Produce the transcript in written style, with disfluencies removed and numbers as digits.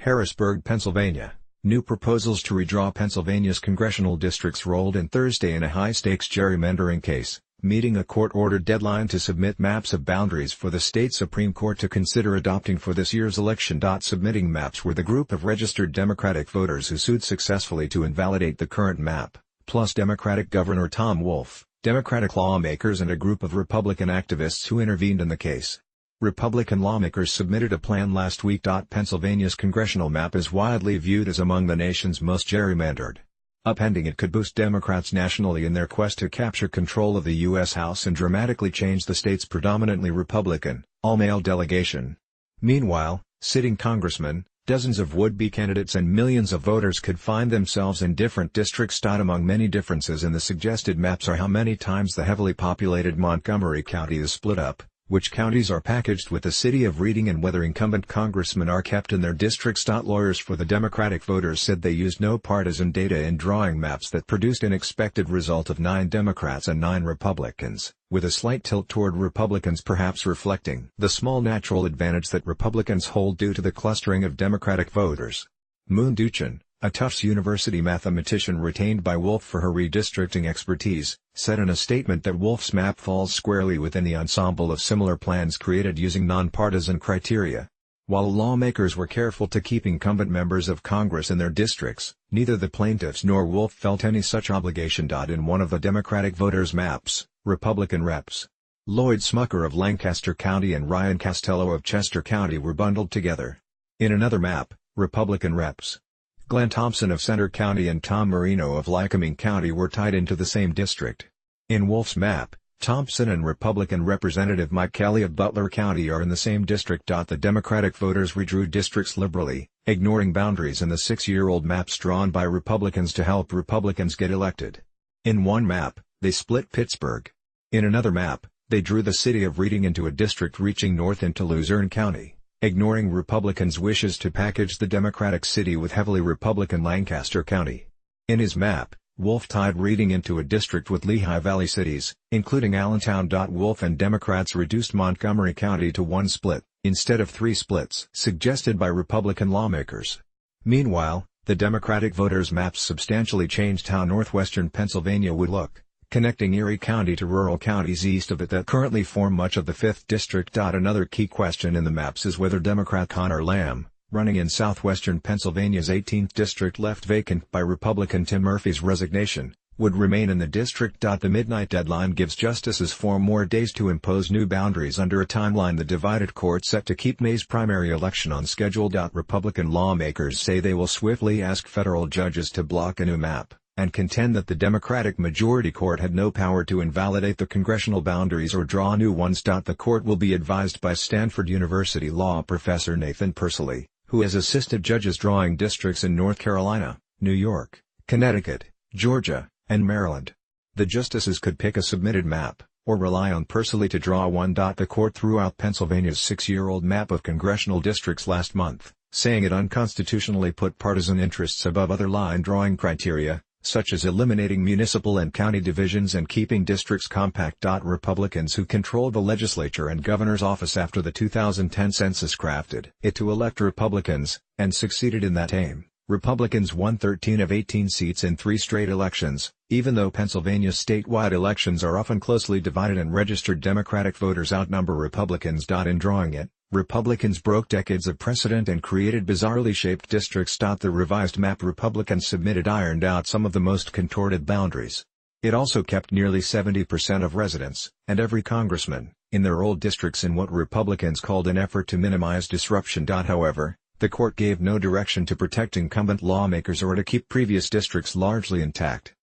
Harrisburg, Pennsylvania. New proposals to redraw Pennsylvania's congressional districts rolled in Thursday in a high-stakes gerrymandering case, meeting a court-ordered deadline to submit maps of boundaries for the state Supreme Court to consider adopting for this year's election. Submitting maps were the group of registered Democratic voters who sued successfully to invalidate the current map, plus Democratic Governor Tom Wolf, Democratic lawmakers and a group of Republican activists who intervened in the case. Republican lawmakers submitted a plan last week. Pennsylvania's congressional map is widely viewed as among the nation's most gerrymandered. Upending it could boost Democrats nationally in their quest to capture control of the U.S. House and dramatically change the state's predominantly Republican, all-male delegation. Meanwhile, sitting congressmen, dozens of would-be candidates and millions of voters could find themselves in different districts. Among many differences in the suggested maps are how many times the heavily populated Montgomery County is split up, which counties are packaged with the city of Reading, and whether incumbent congressmen are kept in their districts. Lawyers for the Democratic voters said they used no partisan data in drawing maps that produced an expected result of 9 Democrats and 9 Republicans, with a slight tilt toward Republicans perhaps reflecting the small natural advantage that Republicans hold due to the clustering of Democratic voters. Moon Duchin, a Tufts University mathematician retained by Wolf for her redistricting expertise, said in a statement that Wolf's map falls squarely within the ensemble of similar plans created using nonpartisan criteria. While lawmakers were careful to keep incumbent members of Congress in their districts, neither the plaintiffs nor Wolf felt any such obligation. In one of the Democratic voters' maps, Republican reps Lloyd Smucker of Lancaster County and Ryan Costello of Chester County were bundled together. In another map, Republican reps Glenn Thompson of Center County and Tom Marino of Lycoming County were tied into the same district. In Wolf's map, Thompson and Republican Representative Mike Kelly of Butler County are in the same district. The Democratic voters redrew districts liberally, ignoring boundaries in the 6-year-old maps drawn by Republicans to help Republicans get elected. In one map, they split Pittsburgh. In another map, they drew the city of Reading into a district reaching north into Luzerne County, ignoring Republicans' wishes to package the Democratic city with heavily Republican Lancaster County. In his map, Wolf tied Reading into a district with Lehigh Valley cities, including Allentown. Wolf and Democrats reduced Montgomery County to 1 split, instead of 3 splits suggested by Republican lawmakers. Meanwhile, the Democratic voters' maps substantially changed how northwestern Pennsylvania would look, connecting Erie County to rural counties east of it that currently form much of the 5th District. Another key question in the maps is whether Democrat Connor Lamb, running in southwestern Pennsylvania's 18th District left vacant by Republican Tim Murphy's resignation, would remain in the district. The midnight deadline gives justices 4 more days to impose new boundaries under a timeline the divided court set to keep May's primary election on schedule. Republican lawmakers say they will swiftly ask federal judges to block a new map, and contend that the Democratic majority court had no power to invalidate the congressional boundaries or draw new ones. The court will be advised by Stanford University law professor Nathan Persily, who has assisted judges drawing districts in North Carolina, New York, Connecticut, Georgia, and Maryland. The justices could pick a submitted map, or rely on Persily to draw one. The court threw out Pennsylvania's 6-year-old map of congressional districts last month, saying it unconstitutionally put partisan interests above other line-drawing criteria, such as eliminating municipal and county divisions and keeping districts compact. Republicans who controlled the legislature and governor's office after the 2010 census crafted it to elect Republicans, and succeeded in that aim. Republicans won 13 of 18 seats in 3 straight elections, even though Pennsylvania's statewide elections are often closely divided and registered Democratic voters outnumber Republicans. In drawing it, Republicans broke decades of precedent and created bizarrely shaped districts. The revised map Republicans submitted ironed out some of the most contorted boundaries. It also kept nearly 70% of residents, and every congressman, in their old districts in what Republicans called an effort to minimize disruption. However, the court gave no direction to protect incumbent lawmakers or to keep previous districts largely intact.